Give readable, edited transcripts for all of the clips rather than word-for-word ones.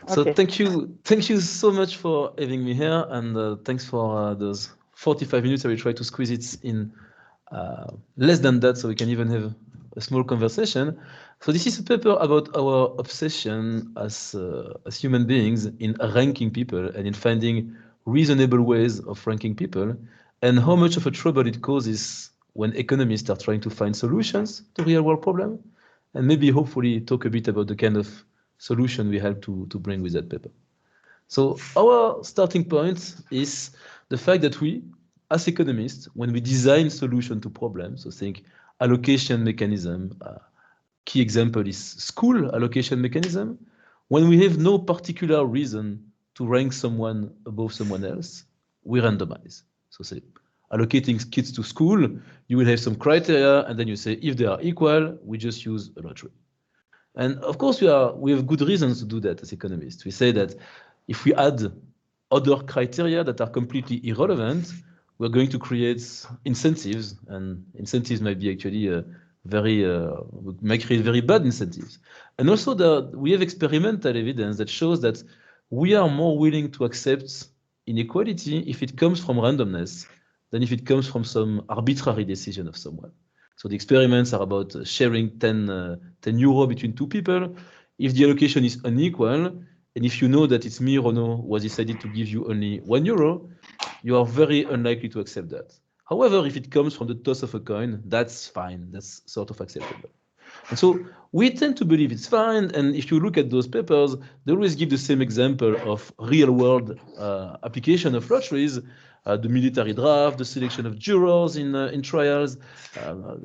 So Okay. thank you so much for having me here, and thanks for those 45 minutes. I will try to squeeze it in less than that, so we can even have a small conversation. So this is a paper about our obsession as human beings in ranking people and in finding reasonable ways of ranking people, and how much of a trouble it causes when economists are trying to find solutions to real world problems, and maybe hopefully talk a bit about the kind of solution we have to bring with that paper. So our starting point is the fact that we, as economists, when we design solution to problems, so think allocation mechanism, key example is school allocation mechanism, when we have no particular reason to rank someone above someone else, we randomize. So say allocating kids to school, you will have some criteria, and then you say if they are equal, we just use a lottery. And of course, we have good reasons to do that as economists. We say that if we add other criteria that are completely irrelevant, we're going to create incentives, and incentives might be actually might create very bad incentives. And also, we have experimental evidence that shows that we are more willing to accept inequality if it comes from randomness than if it comes from some arbitrary decision of someone. So the experiments are about sharing 10 euro between two people. If the allocation is unequal, and if you know that it's me, Renaud, who has decided to give you only 1 euro, you are very unlikely to accept that. However, if it comes from the toss of a coin, that's fine. That's sort of acceptable. And so we tend to believe it's fine. And if you look at those papers, they always give the same example of real world application of lotteries, the military draft, the selection of jurors in trials,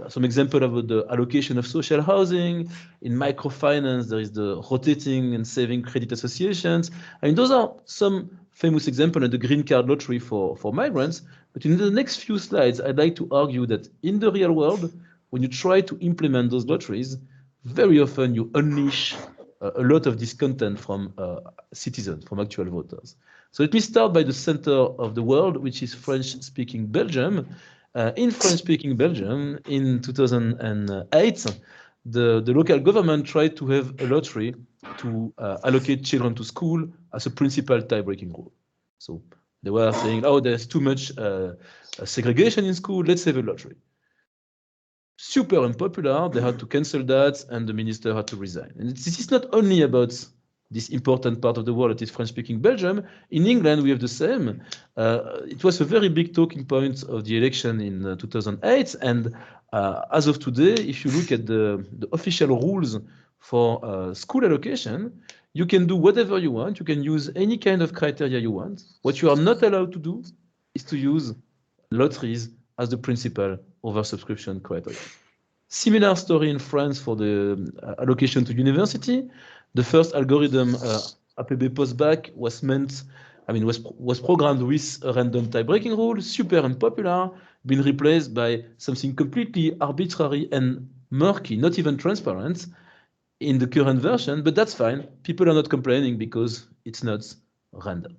some example of the allocation of social housing. In microfinance, there is the rotating and saving credit associations. I mean, those are some famous examples and the green card lottery for migrants. But in the next few slides, I'd like to argue that in the real world, when you try to implement those lotteries, very often you unleash a lot of discontent from citizens, from actual voters. So let me start by the center of the world, which is French-speaking Belgium. In French-speaking Belgium, in 2008, the local government tried to have a lottery to allocate children to school as a principal tie-breaking rule. So they were saying, oh, there's too much segregation in school, let's have a lottery. Super unpopular, they had to cancel that, and the minister had to resign. And this is not only about this important part of the world that is French-speaking Belgium. In England, we have the same. It was a very big talking point of the election in 2008, and as of today, if you look at the official rules for school allocation, you can do whatever you want. You can use any kind of criteria you want. What you are not allowed to do is to use lotteries as the principal oversubscription criteria. Similar story in France for the allocation to university. The first algorithm, APB postbac, was programmed with a random tie-breaking rule, super unpopular, been replaced by something completely arbitrary and murky, not even transparent in the current version, but that's fine. People are not complaining because it's not random.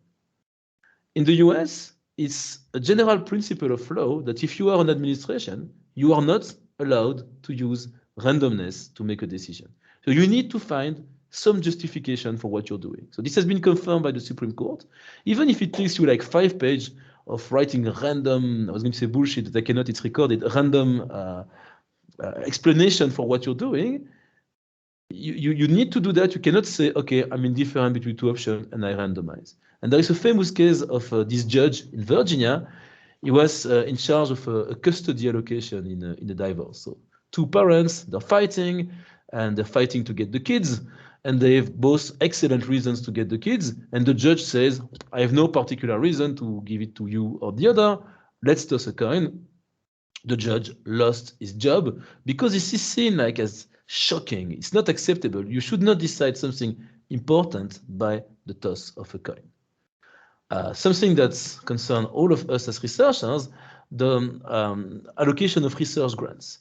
In the US, it's a general principle of law that if you are an administration, you are not allowed to use randomness to make a decision. So you need to find some justification for what you're doing. So this has been confirmed by the Supreme Court. Even if it takes you like 5 pages of writing a random, I was going to say bullshit, but I cannot, it's recorded, random explanation for what you're doing, you need to do that. You cannot say, okay, I'm indifferent between two options and I randomize. And there is a famous case of this judge in Virginia. He was in charge of a custody allocation in a divorce. So two parents, they're fighting, and they're fighting to get the kids, and they have both excellent reasons to get the kids. And the judge says, I have no particular reason to give it to you or the other. Let's toss a coin. The judge lost his job because this is seen like as shocking. It's not acceptable. You should not decide something important by the toss of a coin. Something that concerns all of us as researchers, the allocation of research grants.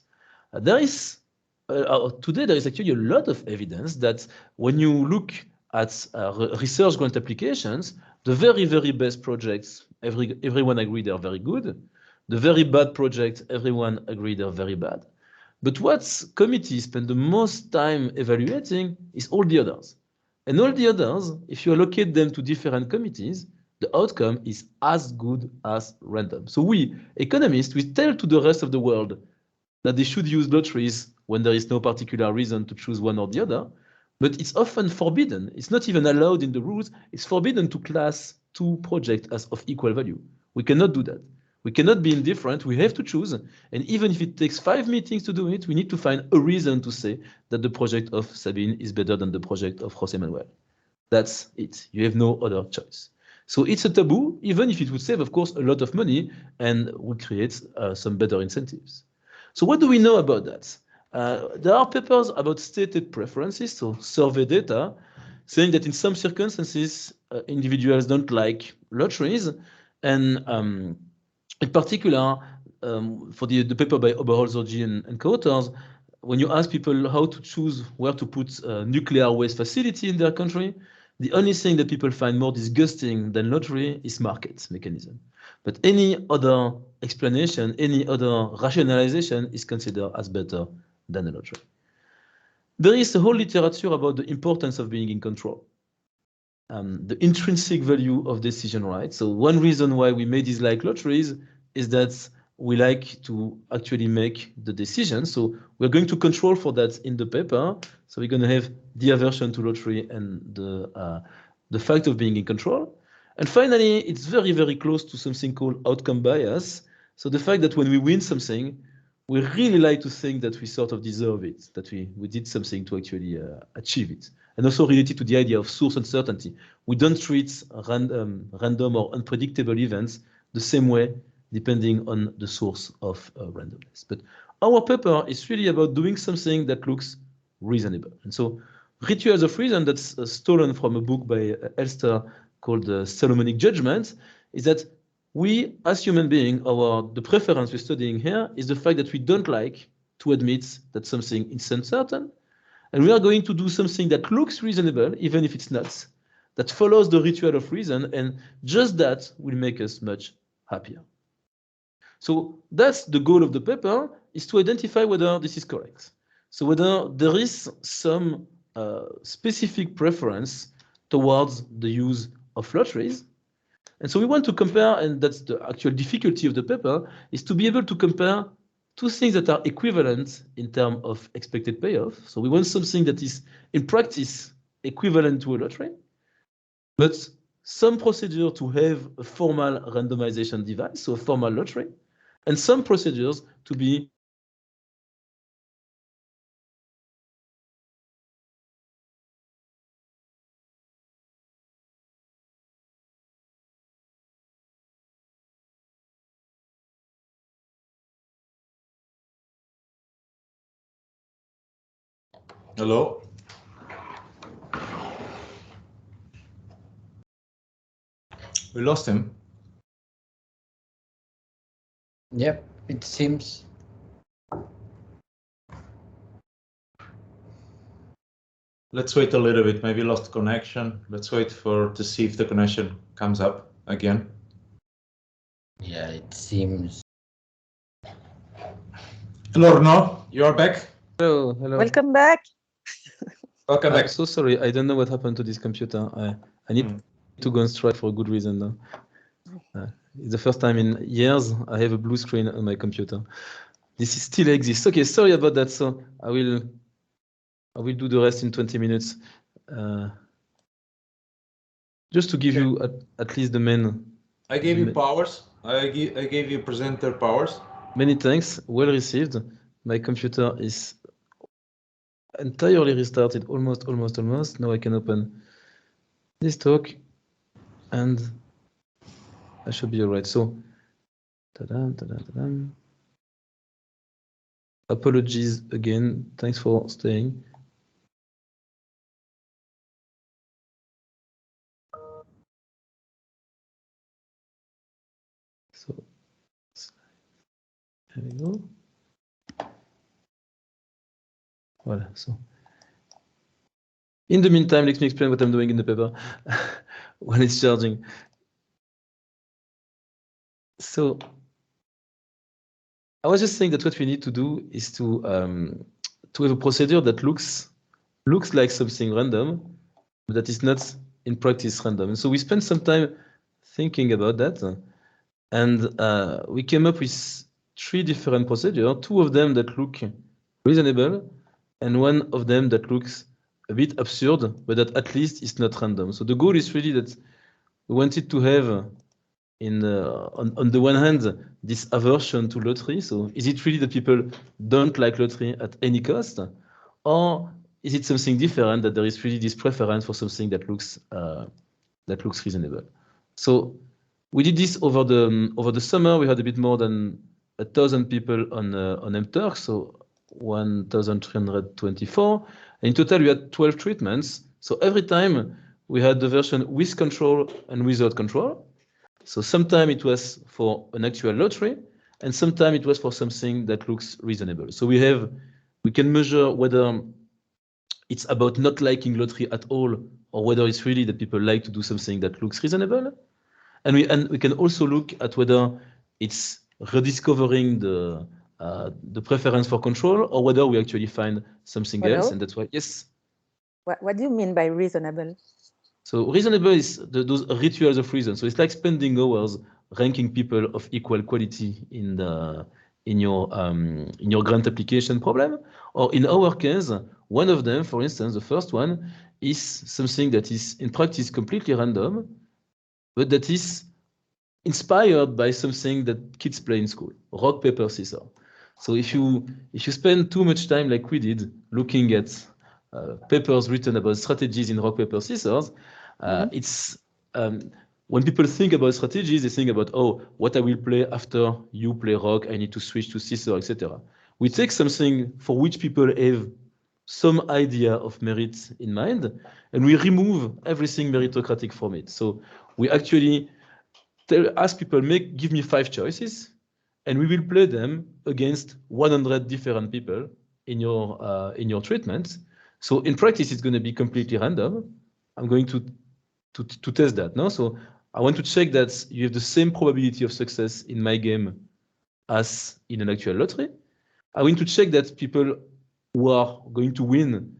Today there is actually a lot of evidence that when you look at research grant applications, the very, very best projects, everyone agreed they are very good. The very bad projects, everyone agreed they're very bad. But what committees spend the most time evaluating is all the others. And all the others, if you allocate them to different committees, the outcome is as good as random. So we, economists, we tell to the rest of the world that they should use lotteries when there is no particular reason to choose one or the other, but it's often forbidden. It's not even allowed in the rules. It's forbidden to class two projects as of equal value. We cannot do that. We cannot be indifferent. We have to choose. And even if it takes 5 meetings to do it, we need to find a reason to say that the project of Sabine is better than the project of José Manuel. That's it. You have no other choice. So it's a taboo, even if it would save, of course, a lot of money and would create some better incentives. So what do we know about that? There are papers about stated preferences, so survey data, saying that in some circumstances, individuals don't like lotteries. And in particular, for the paper by Oberholzer-G and co-authors, when you ask people how to choose where to put a nuclear waste facility in their country, the only thing that people find more disgusting than lottery is market mechanism. But any other explanation, any other rationalization is considered as better than a lottery. There is a whole literature about the importance of being in control. The intrinsic value of decision rights. So one reason why we may dislike lotteries is that we like to actually make the decision. So we're going to control for that in the paper. So we're going to have the aversion to lottery and the fact of being in control. And finally, it's very, very close to something called outcome bias. So the fact that when we win something, we really like to think that we sort of deserve it, that we did something to actually achieve it. And also related to the idea of source uncertainty. We don't treat random or unpredictable events the same way depending on the source of randomness. But our paper is really about doing something that looks reasonable. And so Rituals of Reason, that's stolen from a book by Elster called Solomonic Judgment, is that we, as human beings, the preference we're studying here is the fact that we don't like to admit that something is uncertain, and we are going to do something that looks reasonable, even if it's not, that follows the ritual of reason, and just that will make us much happier. So that's the goal of the paper, is to identify whether this is correct. So whether there is some specific preference towards the use of lotteries. And so we want to compare, and that's the actual difficulty of the paper, is to be able to compare two things that are equivalent in terms of expected payoff. So we want something that is, in practice, equivalent to a lottery, but some procedure to have a formal randomization device, so a formal lottery, and some procedures to be Hello? We lost him. Yep, it seems. Let's wait a little bit. Maybe lost connection. Let's wait to see if the connection comes up again. Yeah, it seems. Hello, Renaud. You are back. Hello, hello. Welcome back. Welcome back. So sorry, I don't know what happened to this computer. I need to go on strike for a good reason now. It's the first time in years I have a blue screen on my computer. This still exists. Okay, sorry about that. So I will do the rest in 20 minutes. Just to give you at least the main. I gave you powers. I gave you presenter powers. Many thanks. Well received. My computer is entirely restarted. Almost. Now I can open this talk, and I should be all right. So, apologies again. Thanks for staying. So, here we go. Voilà. So, in the meantime, let me explain what I'm doing in the paper when it's charging. So, I was just saying that what we need to do is to have a procedure that looks like something random, but that is not in practice random. And so we spent some time thinking about that, and we came up with 3 different procedures, 2 of them that look reasonable, and 1 of them that looks a bit absurd, but that at least is not random. So the goal is really that we wanted to have on the one hand, this aversion to lottery. So is it really that people don't like lottery at any cost? Or is it something different, that there is really this preference for something that looks reasonable? So we did this over the summer. We had a bit more than 1,000 people on mTurk, so 1,324. In total, we had 12 treatments. So every time we had the version with control and without control. So sometimes it was for an actual lottery, and sometimes it was for something that looks reasonable. So we can measure whether it's about not liking lottery at all, or whether it's really that people like to do something that looks reasonable. And we can also look at whether it's rediscovering the preference for control, or whether we actually find something else. And that's why, yes. What do you mean by reasonable? So reasonable is those rituals of reason. So it's like spending hours ranking people of equal quality in your grant application problem. Or in our case, one of them, for instance, the first one, is something that is in practice completely random, but that is inspired by something that kids play in school: rock, paper, scissors. So if you spend too much time, like we did, looking at papers written about strategies in rock, paper, scissors, it's when people think about strategies, they think about, oh, what I will play after you play rock, I need to switch to scissors, etc. We take something for which people have some idea of merit in mind, and we remove everything meritocratic from it. So we actually ask people, give me 5 choices, and we will play them against 100 different people in your treatment. So in practice, it's going to be completely random. I'm going to test that now. So I want to check that you have the same probability of success in my game as in an actual lottery. I want to check that people who are going to win,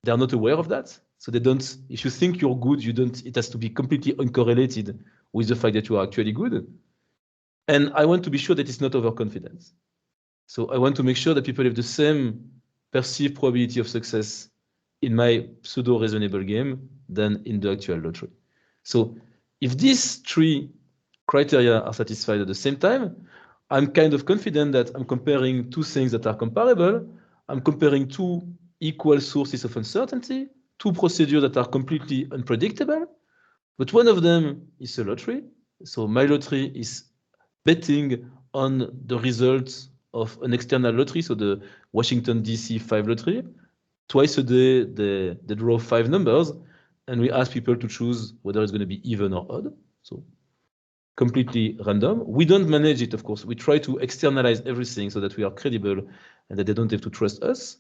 they're not aware of that. So they don't, if you think you're good, it has to be completely uncorrelated with the fact that you are actually good. And I want to be sure that it's not overconfidence. So I want to make sure that people have the same perceived probability of success in my pseudo-reasonable game than in the actual lottery. So if these 3 criteria are satisfied at the same time, I'm kind of confident that I'm comparing 2 things that are comparable. I'm comparing 2 equal sources of uncertainty, 2 procedures that are completely unpredictable, but one of them is a lottery. So my lottery is betting on the results of an external lottery, so the Washington, D.C. 5 lottery. Twice a day, they draw 5 numbers, and we ask people to choose whether it's going to be even or odd. So completely random. We don't manage it, of course. We try to externalize everything so that we are credible and that they don't have to trust us.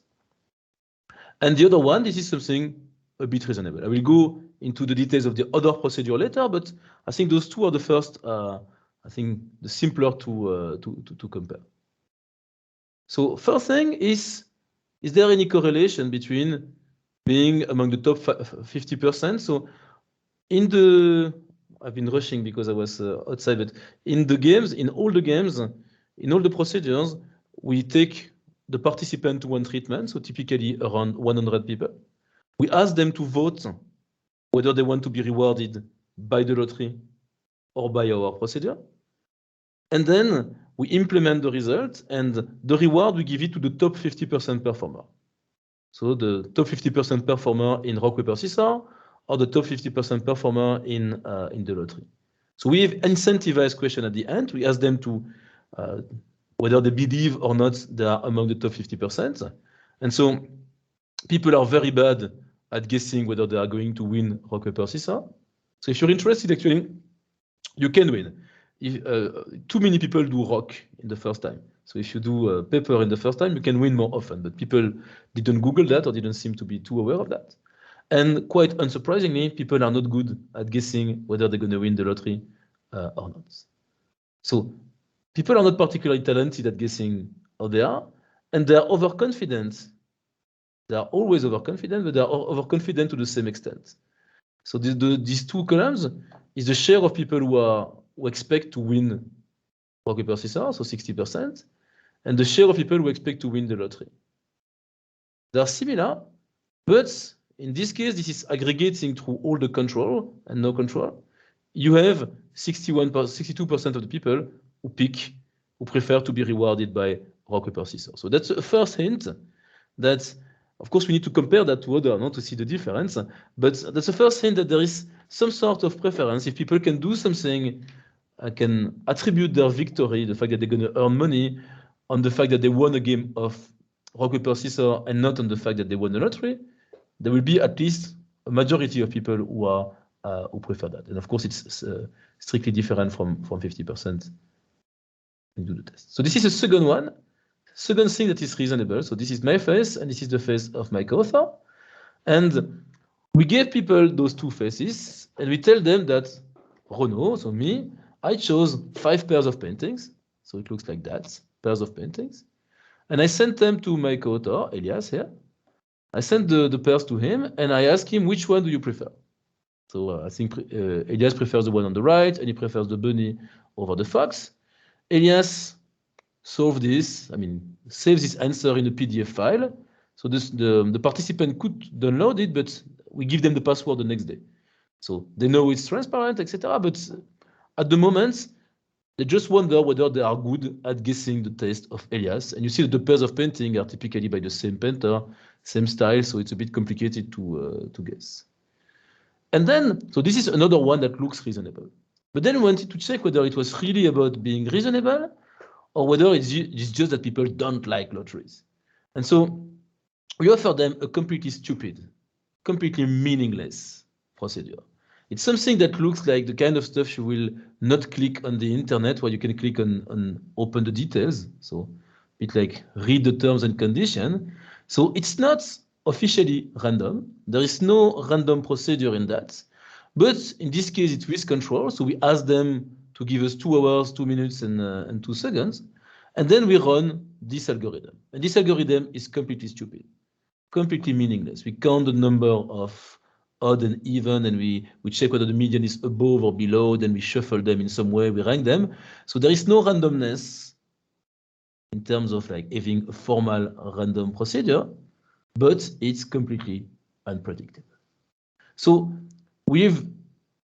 And the other one, this is something a bit reasonable. I will go into the details of the other procedure later, but I think those 2 are the first, I think the simpler to compare. So first thing is there any correlation between being among the top 50%? So I've been rushing because I was outside, but in all the procedures, we take the participant to one treatment, so typically around 100 people. We ask them to vote whether they want to be rewarded by the lottery or by our procedure. And then we implement the result, and the reward, we give it to the top 50% performer. So the top 50% performer in rock, paper, scissors, or the top 50% performer in the lottery. So we have incentivized question at the end. We ask them to whether they believe or not they are among the top 50%. And so people are very bad at guessing whether they are going to win rock, paper, scissors. So if you're interested, actually, you can win. If too many people do rock in the first time. So if you do paper in the first time, you can win more often. But people didn't Google that or didn't seem to be too aware of that. And quite unsurprisingly, people are not good at guessing whether they're going to win the lottery or not. So people are not particularly talented at guessing how they are, and they are overconfident. They are always overconfident, but they are overconfident to the same extent. So these two columns is the share of people who expect to win rock, paper, scissors, so 60%, and the share of people who expect to win the lottery. They are similar, but in this case, this is aggregating through all the control and no control. You have 62% of the people who prefer to be rewarded by rock, paper, scissors. So that's a first hint that, of course, we need to compare that to other, not to see the difference, but that's the first hint that there is some sort of preference. If people can do something, can attribute their victory, the fact that they're going to earn money, on the fact that they won a game of rock, paper, scissors, and not on the fact that they won the lottery, there will be at least a majority of people who prefer that. And of course, it's strictly different from 50% when you do the test. So this is the second one. Second thing that is reasonable. So this is my face, and this is the face of my co-author. And we gave people those two faces, and we tell them that Renaud, so me, I chose 5 pairs of paintings. So it looks like that, pairs of paintings. And I sent them to my co-author, Elias, here. I sent the pairs to him, and I asked him, which one do you prefer? So I think Elias prefers the one on the right, and he prefers the bunny over the fox. Elias solve this, save this answer in a PDF file. So the participant could download it, but we give them the password the next day. So they know it's transparent, etc. But at the moment, they just wonder whether they are good at guessing the taste of Elias. And you see that the pairs of painting are typically by the same painter, same style, so it's a bit complicated to guess. And then, so this is another one that looks reasonable. But then we wanted to check whether it was really about being reasonable, or whether it's just that people don't like lotteries. And so we offer them a completely stupid, completely meaningless procedure. It's something that looks like the kind of stuff you will not click on the internet, where you can click on open the details. So a bit like read the terms and conditions. So it's not officially random. There is no random procedure in that. But in this case, it's with control. So we ask them to give us 2 hours, 2 minutes, and 2 seconds. And then we run this algorithm. And this algorithm is completely stupid, completely meaningless. We count the number of odd and even, and we check whether the median is above or below, then we shuffle them in some way, we rank them. So there is no randomness in terms of like having a formal random procedure, but it's completely unpredictable. So we have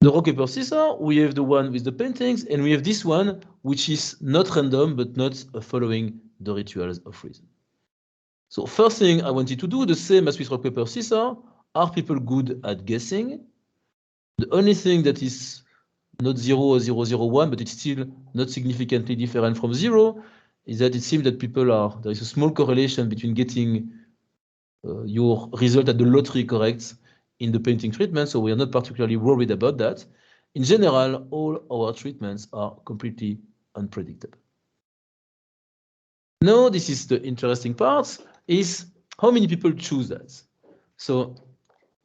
the rock, paper, scissors, we have the one with the paintings, and we have this one, which is not random, but not following the rituals of reason. So first thing I wanted to do, the same as with rock, paper, scissors, are people good at guessing? The only thing that is not 0 or 001, but it's still not significantly different from 0, is that it seems that there is a small correlation between getting your result at the lottery correct in the painting treatment, so we are not particularly worried about that. In general, all our treatments are completely unpredictable. Now, this is the interesting part, is how many people choose that. So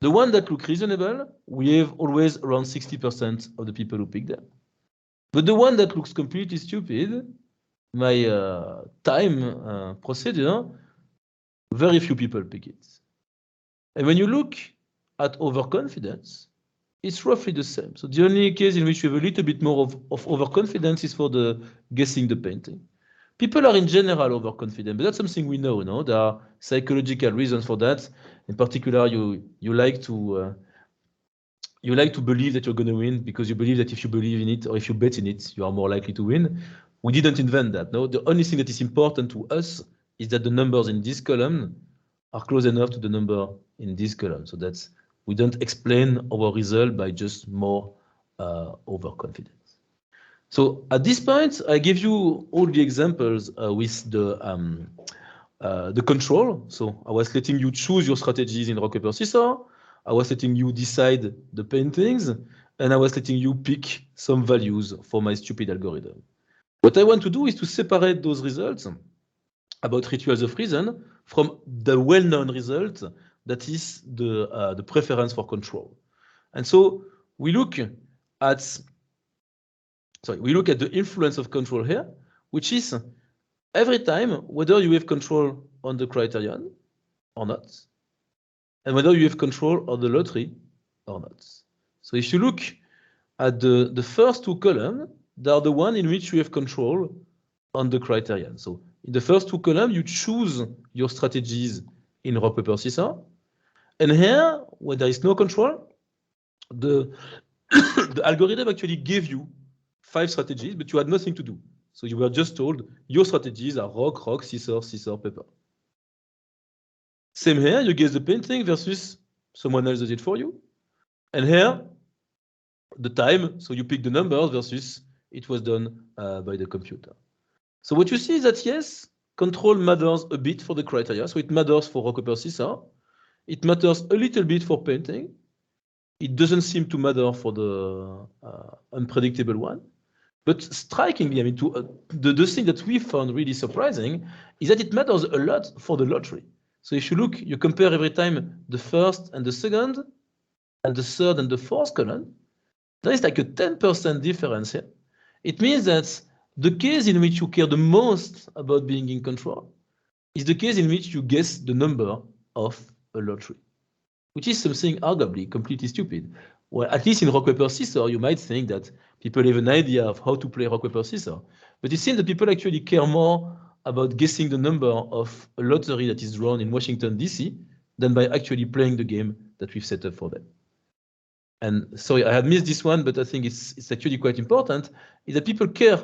the one that look reasonable, we have always around 60% of the people who pick them. But the one that looks completely stupid, my time procedure, very few people pick it. And when you look at overconfidence, it's roughly the same. So the only case in which you have a little bit more of overconfidence is for the guessing the painting. People are in general overconfident, but that's something we know. No, there are psychological reasons for that. In particular, you like to believe that you're going to win because you believe that if you believe in it or if you bet in it, you are more likely to win. We didn't invent that. No, the only thing that is important to us is that the numbers in this column are close enough to the number in this column. So that's, we don't explain our result by just more overconfidence. So at this point, I give you all the examples with the control. So I was letting you choose your strategies in rock, paper, scissors. I was letting you decide the paintings, and I was letting you pick some values for my stupid algorithm. What I want to do is to separate those results about rituals of reason from the well-known result that is the preference for control. And so we look at the influence of control here, which is every time whether you have control on the criterion or not, and whether you have control of the lottery or not. So if you look at the first two columns, they are the one in which you have control on the criterion. So in the first two columns, you choose your strategies in rock, paper, scissors. And here, where there is no control, the algorithm actually gave you 5 strategies, but you had nothing to do. So you were just told your strategies are rock, rock, scissors, scissors, paper. Same here, you guess the painting versus someone else does it for you. And here, the time, so you pick the numbers versus it was done by the computer. So what you see is that yes, control matters a bit for the criteria. So it matters for rock, paper, scissors. It matters a little bit for painting. It doesn't seem to matter for the unpredictable one. But strikingly, I mean, the thing that we found really surprising is that it matters a lot for the lottery. So if you look, you compare every time the first and the second, and the third and the fourth column, there is like a 10% difference here. It means that the case in which you care the most about being in control is the case in which you guess the number of a lottery, which is something arguably completely stupid. Well, at least in rock, paper, scissors, you might think that people have an idea of how to play rock, paper, scissors. But it seems that people actually care more about guessing the number of a lottery that is drawn in Washington, D.C. than by actually playing the game that we've set up for them. And sorry, I had missed this one, but I think it's actually quite important, is that people care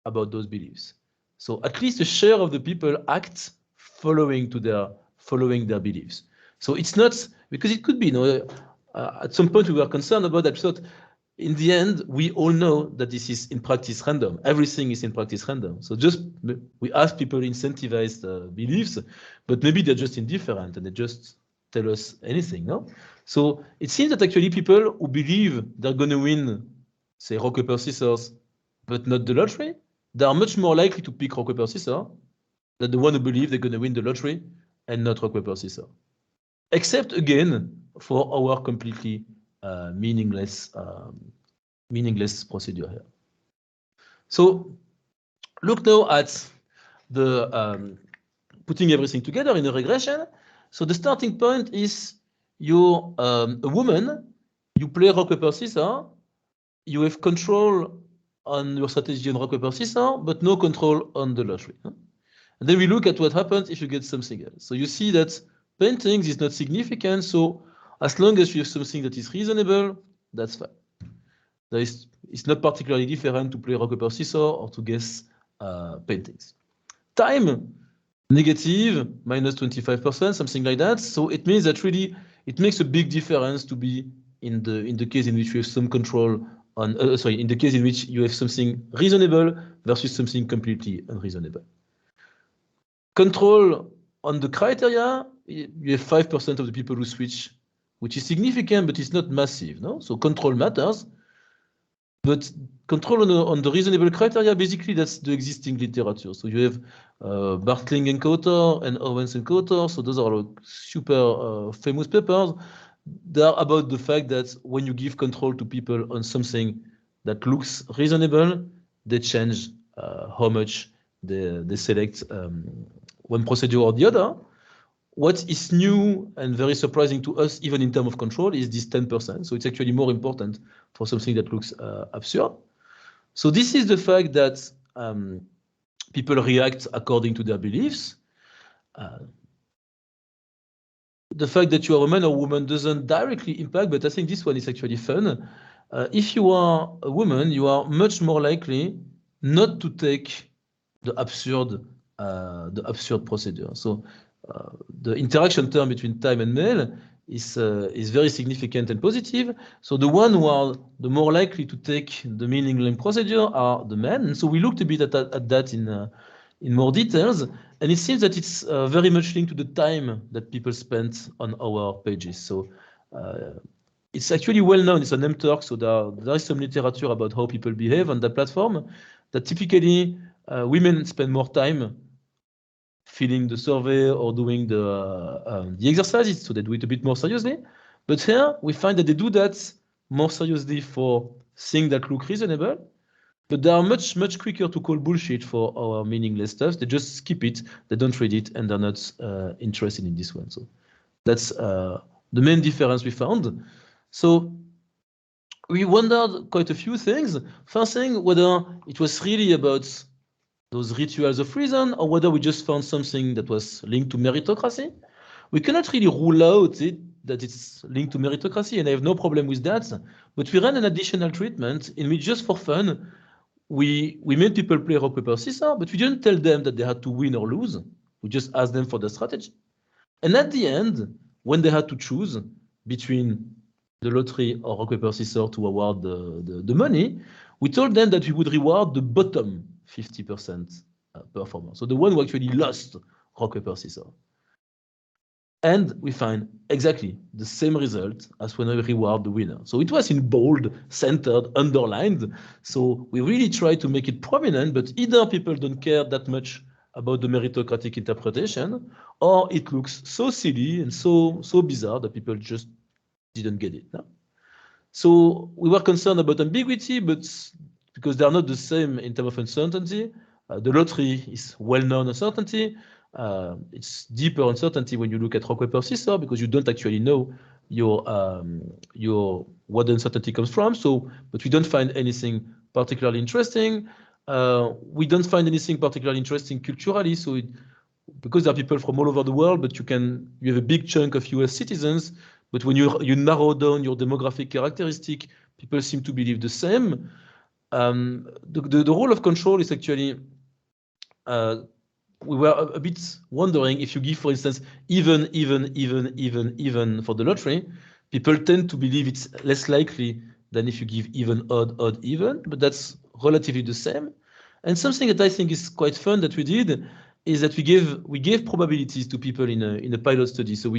about those beliefs. So at least a share of the people act following their beliefs. So it's not, because it could be, at some point we were concerned about that. So in the end, we all know that this is in practice random. Everything is in practice random. So just, we ask people incentivized beliefs, but maybe they're just indifferent and they just tell us anything, no? So it seems that actually people who believe they're going to win, say, rock, paper, scissors, but not the lottery, they are much more likely to pick rock, paper, scissors than the one who believe they're going to win the lottery and not rock, paper, scissors. Except again for our completely meaningless procedure here. So look now at the putting everything together in a regression. So the starting point is you're a woman, you play rock, paper, scissors, you have control on your strategy on rock, paper, scissors, but no control on the lottery. And then we look at what happens if you get something else. So you see that paintings is not significant, so as long as you have something that is reasonable, that's fine. It's not particularly different to play rock, paper, scissors or to guess paintings. Time, negative, minus 25%, something like that. So it means that really it makes a big difference to be in the case in which you have some control on, in the case in which you have something reasonable versus something completely unreasonable. Control on the criteria, you have 5% of the people who switch, which is significant, but it's not massive, no? So control matters, but control on the reasonable criteria, basically that's the existing literature. So you have Bartling and Cotter and Owens and Cotter, so those are super famous papers. They are about the fact that when you give control to people on something that looks reasonable, they change how much they select one procedure or the other. What is new and very surprising to us, even in terms of control, is this 10%. So it's actually more important for something that looks absurd. So this is the fact that people react according to their beliefs. The fact that you are a man or woman doesn't directly impact, but I think this one is actually fun. If you are a woman, you are much more likely not to take the absurd procedure. So the interaction term between time and male is very significant and positive. So the one who are the more likely to take the meaningless procedure are the men. And so we looked a bit at that in more details, and it seems that it's very much linked to the time that people spent on our pages. So it's actually well known. It's an MTurk, so there is some literature about how people behave on the platform. That typically women spend more time filling the survey or doing the exercises, so they do it a bit more seriously. But here we find that they do that more seriously for things that look reasonable, but they are much quicker to call bullshit for our meaningless stuff. They just skip it, they don't read it, and they're not interested in this one. So that's the main difference we found. So we wondered quite a few things. First thing, whether it was really about those rituals of reason, or whether we just found something that was linked to meritocracy. We cannot really rule out that it's linked to meritocracy, and I have no problem with that. But we ran an additional treatment in which, just for fun, we made people play rock, paper, scissors, but we didn't tell them that they had to win or lose. We just asked them for the strategy. And at the end, when they had to choose between the lottery or rock, paper, scissors to award the money, we told them that we would reward the bottom 50% performer. So the one who actually lost rock, paper, scissors. And we find exactly the same result as when we reward the winner. So it was in bold, centered, underlined. So we really try to make it prominent, but either people don't care that much about the meritocratic interpretation, or it looks so silly and so bizarre that people just didn't get it. No? So we were concerned about ambiguity, but because they are not the same in terms of uncertainty. The lottery is well-known uncertainty. It's deeper uncertainty when you look at rock, paper, scissors, because you don't actually know what the uncertainty comes from. So, but we don't find anything particularly interesting. We don't find anything particularly interesting culturally. So, because there are people from all over the world, but you have a big chunk of US citizens. But when you narrow down your demographic characteristic, people seem to believe the same. The role of control is actually, we were a bit wondering if you give, for instance, even for the lottery, people tend to believe it's less likely than if you give even, odd, even, but that's relatively the same. And something that I think is quite fun that we did is that we gave probabilities to people in a pilot study. So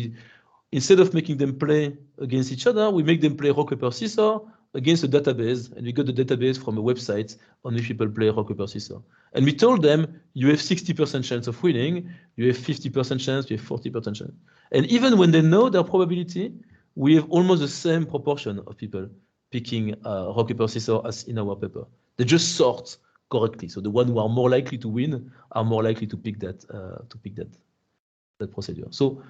instead of making them play against each other, we make them play rock, paper, scissors against a database, and we got the database from a website on which people play rock, paper, scissors. And we told them, you have 60% chance of winning, you have 50% chance, you have 40% chance. And even when they know their probability, we have almost the same proportion of people picking rock, paper, scissors as in our paper. They just sort correctly. So the ones who are more likely to win are more likely to pick that procedure. So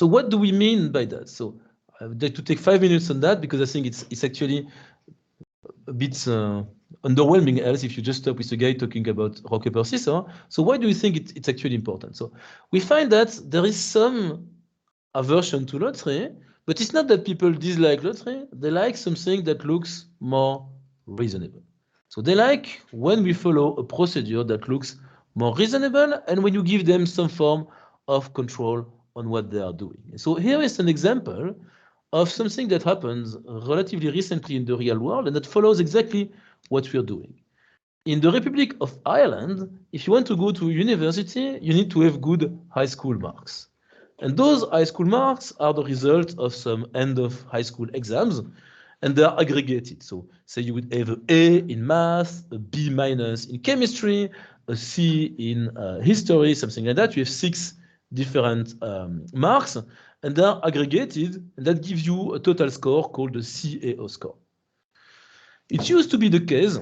what do we mean by that? So I would like to take 5 minutes on that, because I think it's actually a bit underwhelming else if you just stop with a guy talking about rock, paper, scissors. So why do you think it's actually important? So we find that there is some aversion to lottery, but it's not that people dislike lottery. They like something that looks more reasonable. So they like when we follow a procedure that looks more reasonable, and when you give them some form of control on what they are doing. So here is an example of something that happens relatively recently in the real world, and that follows exactly what we are doing. In the Republic of Ireland, if you want to go to university, you need to have good high school marks. And those high school marks are the result of some end of high school exams, and they are aggregated. So say you would have an A in math, a B minus in chemistry, a C in history, something like that. You have 6 different marks, and they are aggregated, and that gives you a total score called the CAO score. It used to be the case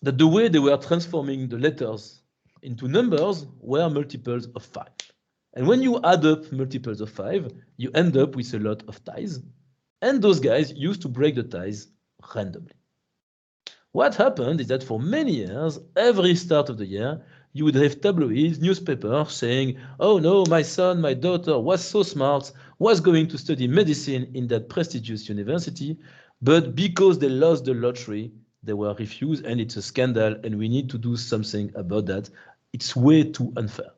that the way they were transforming the letters into numbers were multiples of 5. And when you add up multiples of 5, you end up with a lot of ties. And those guys used to break the ties randomly. What happened is that for many years, every start of the year, you would have tabloids, newspapers saying, oh no, my son, my daughter was so smart, was going to study medicine in that prestigious university, but because they lost the lottery, they were refused, and it's a scandal, and we need to do something about that. It's way too unfair.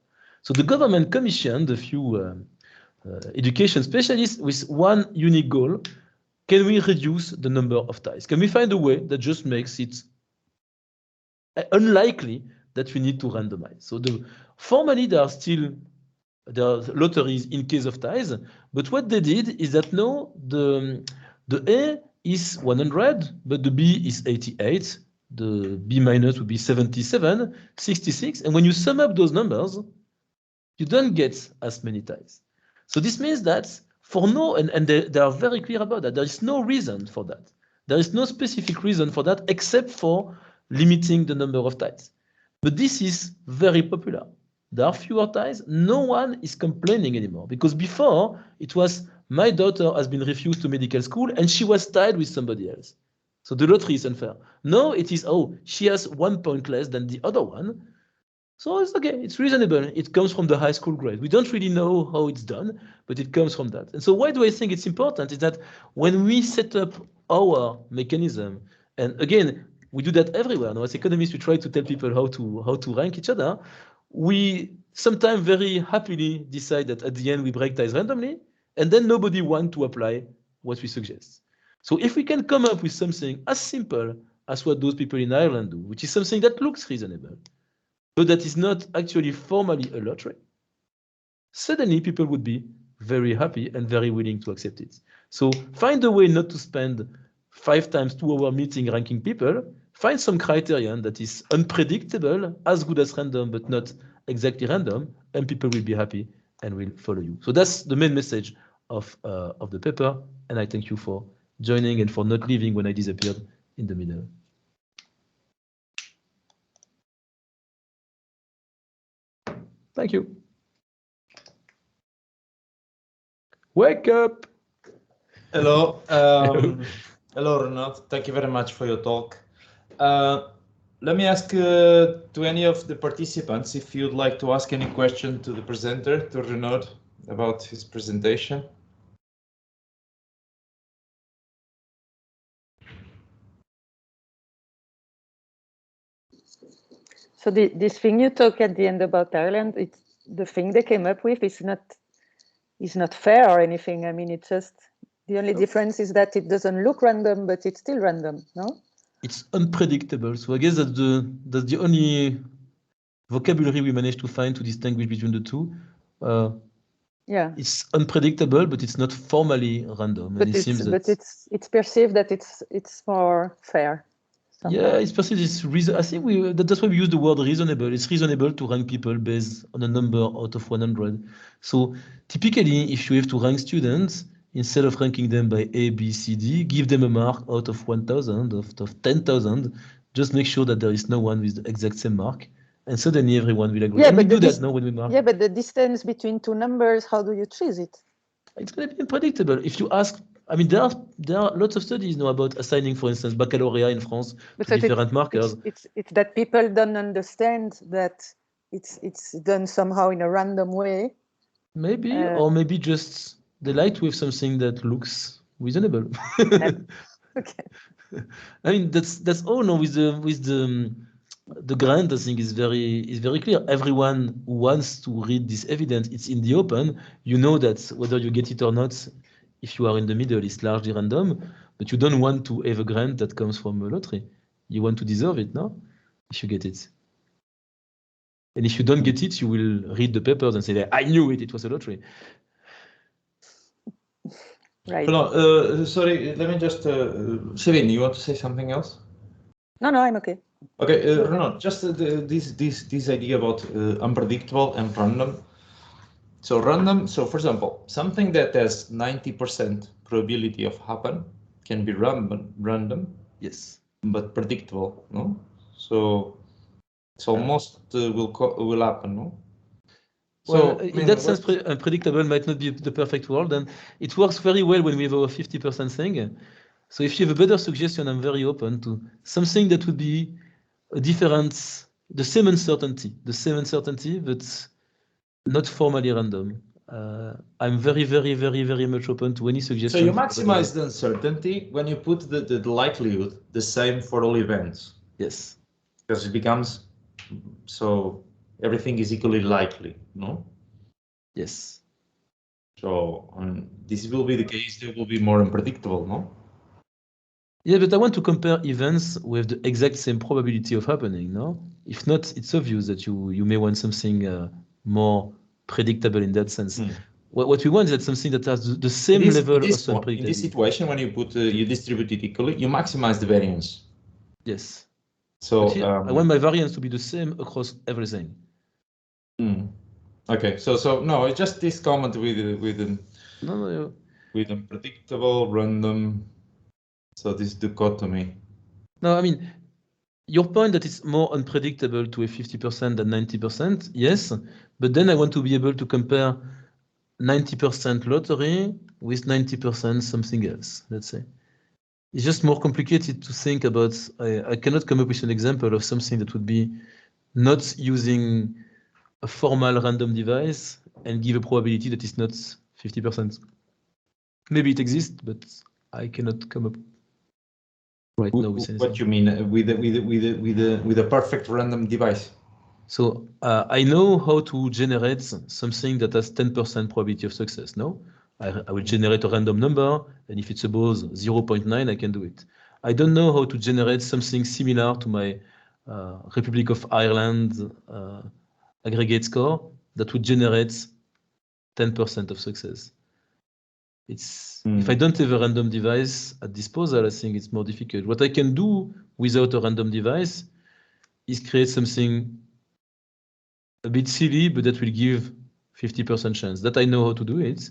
So the government commissioned a few education specialists with one unique goal. Can we reduce the number of ties? Can we find a way that just makes it unlikely that we need to randomize? So formally, there are lotteries in case of ties, but what they did is that no, the A is 100, but the B is 88, the B minus would be 77, 66, and when you sum up those numbers, you don't get as many ties. So this means that for no, and they are very clear about that, there is no reason for that. There is no specific reason for that except for limiting the number of ties. But this is very popular. There are fewer ties. No one is complaining anymore, because before it was my daughter has been refused to medical school and she was tied with somebody else. So the lottery is unfair. No, it is, oh, she has 1 point less than the other one. So it's okay, it's reasonable. It comes from the high school grade. We don't really know how it's done, but it comes from that. And so why do I think it's important is that when we set up our mechanism, and again, we do that everywhere. Now, as economists, we try to tell people how to rank each other. We sometimes very happily decide that at the end we break ties randomly, and then nobody wants to apply what we suggest. So if we can come up with something as simple as what those people in Ireland do, which is something that looks reasonable, but that is not actually formally a lottery, suddenly people would be very happy and very willing to accept it. So find a way not to spend 5 times 2-hour meeting ranking people. Find some criterion that is unpredictable, as good as random, but not exactly random, and people will be happy and will follow you. So that's the main message of the paper, and I thank you for joining and for not leaving when I disappeared in the middle. Thank you. Wake up. Hello. Hello, Renaud. Thank you very much for your talk. Let me ask to any of the participants if you'd like to ask any question to the presenter, to Renaud, about his presentation. So this thing you talk at the end about Ireland, it's the thing they came up with is not fair or anything. I mean, it's just the only difference is that it doesn't look random, but it's still random, no? It's unpredictable. So I guess that's the only vocabulary we managed to find to distinguish between the two. Yeah. It's unpredictable, but it's not formally random. But and it seems that it's perceived that it's more fair. Somehow. Yeah, it's perceived as reason. I think that's why we use the word reasonable. It's reasonable to rank people based on a number out of 100. So typically, if you have to rank students, instead of ranking them by A, B, C, D, give them a mark out of 1,000, of 10,000. Just make sure that there is no one with the exact same mark, and suddenly everyone will agree. Yeah, and we but do that now when we mark. Yeah, but the distance between two numbers, how do you choose it? It's going to be unpredictable. If you ask, I mean, there are lots of studies now about assigning, for instance, baccalaureate in France to different markers. It's that people don't understand that it's done somehow in a random way. Maybe, or maybe just they like to have something that looks reasonable. Okay. I mean, that's all. No, with the grant, I think is very clear. Everyone who wants to read this evidence, it's in the open. You know that whether you get it or not, if you are in the middle, it's largely random. But you don't want to have a grant that comes from a lottery. You want to deserve it, no? If you get it. And if you don't get it, you will read the papers and say, I knew it, it was a lottery. Right. No, sorry, let me just, Céline, you want to say something else? No, I'm okay. Okay, Renaud, just this idea about unpredictable and random. So random, so for example, something that has 90% probability of happen can be random. Yes. But predictable, no? So most will happen, no? Well, so, in that sense, unpredictable might not be the perfect world, and it works very well when we have our 50% thing. So if you have a better suggestion, I'm very open to something that would be a difference, the same uncertainty, but not formally random. I'm very, very, very, very much open to any suggestion. So you maximize the uncertainty when you put the likelihood the same for all events. Yes. Because it becomes, so everything is equally likely, no? Yes. So this will be the case, they will be more unpredictable, no? Yeah, but I want to compare events with the exact same probability of happening, no? If not, it's obvious that you may want something more predictable in that sense. What we want is that something that has the same level of unpredictability. In this situation, when you put you distribute it equally, you maximize the variance. Yes. So here, I want my variance to be the same across everything. Okay, so no, it's just this comment with unpredictable, random. So this dichotomy. No, I mean, your point that it's more unpredictable to a 50% than 90%, yes, but then I want to be able to compare 90% lottery with 90% something else, let's say. It's just more complicated to think about. I cannot come up with an example of something that would be not using a formal random device and give a probability that is not 50%. Maybe it exists, but I cannot come up right now with anything. What you mean with a perfect random device? So I know how to generate something that has 10% probability of success. No, I will generate a random number, and if it's above 0.9, I can do it. I don't know how to generate something similar to my Republic of Ireland aggregate score that would generate 10% of success. It's if I don't have a random device at disposal, I think it's more difficult. What I can do without a random device is create something a bit silly, but that will give 50% chance. That I know how to do it.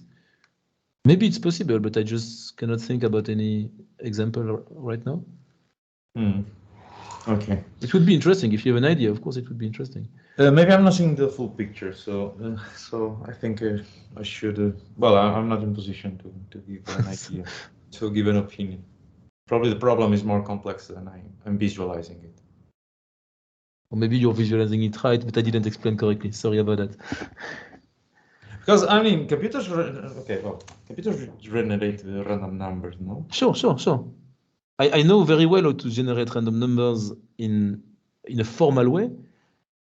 Maybe it's possible, but I just cannot think about any example right now. Okay. It would be interesting if you have an idea. Of course, it would be interesting. Maybe I'm not seeing the full picture, so I think I should. Well, I'm not in position to give an idea, to give an opinion. Probably the problem is more complex than I'm visualizing it. Or maybe you're visualizing it right, but I didn't explain correctly. Sorry about that. Because I mean, computers generate random numbers, no? Sure. I know very well how to generate random numbers in a formal way.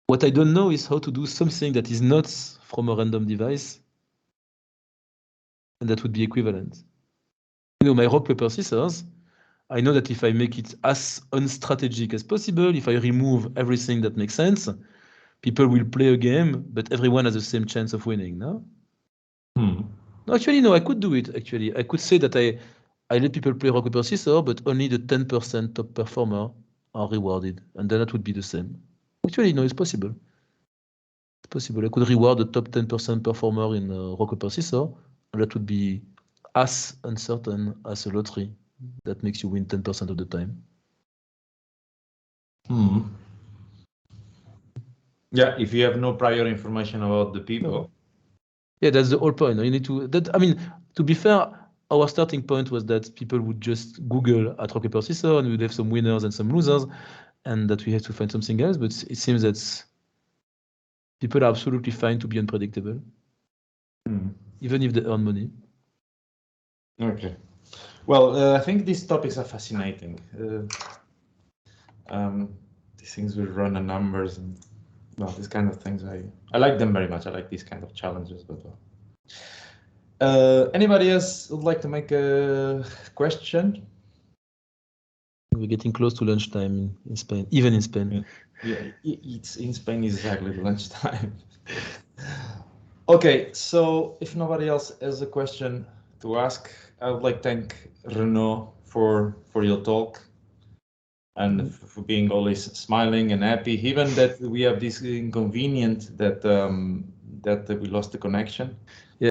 What I don't know is how to do something that is not from a random device, and that would be equivalent. You know, my rock, paper, scissors, I know that if I make it as unstrategic as possible, if I remove everything that makes sense, people will play a game, but everyone has the same chance of winning, no? No, actually, no, I could do it, actually. I could say that I let people play rock, paper, scissors, but only the 10% top performer are rewarded, and then that would be the same. Actually, no, it's possible. It's possible. I could reward the top 10% performer in rock, paper, scissors, and that would be as uncertain as a lottery that makes you win 10% of the time. Yeah, if you have no prior information about the people. No. Yeah, that's the whole point. You need to. I mean, to be fair, our starting point was that people would just Google at rock, paper, scissors, and we would have some winners and some losers, and that we have to find something else. But it seems that people are absolutely fine to be unpredictable, even if they earn money. Okay. Well, I think these topics are fascinating. These things with random numbers and these kind of things. I like them very much. I like these kind of challenges. But anybody else would like to make a question? We're getting close to lunchtime in Spain, even in Spain. Yeah, it's in Spain is exactly lunchtime. Okay, so if nobody else has a question to ask, I would like to thank Renaud for your talk and for being always smiling and happy, even that we have this inconvenience that we lost the connection.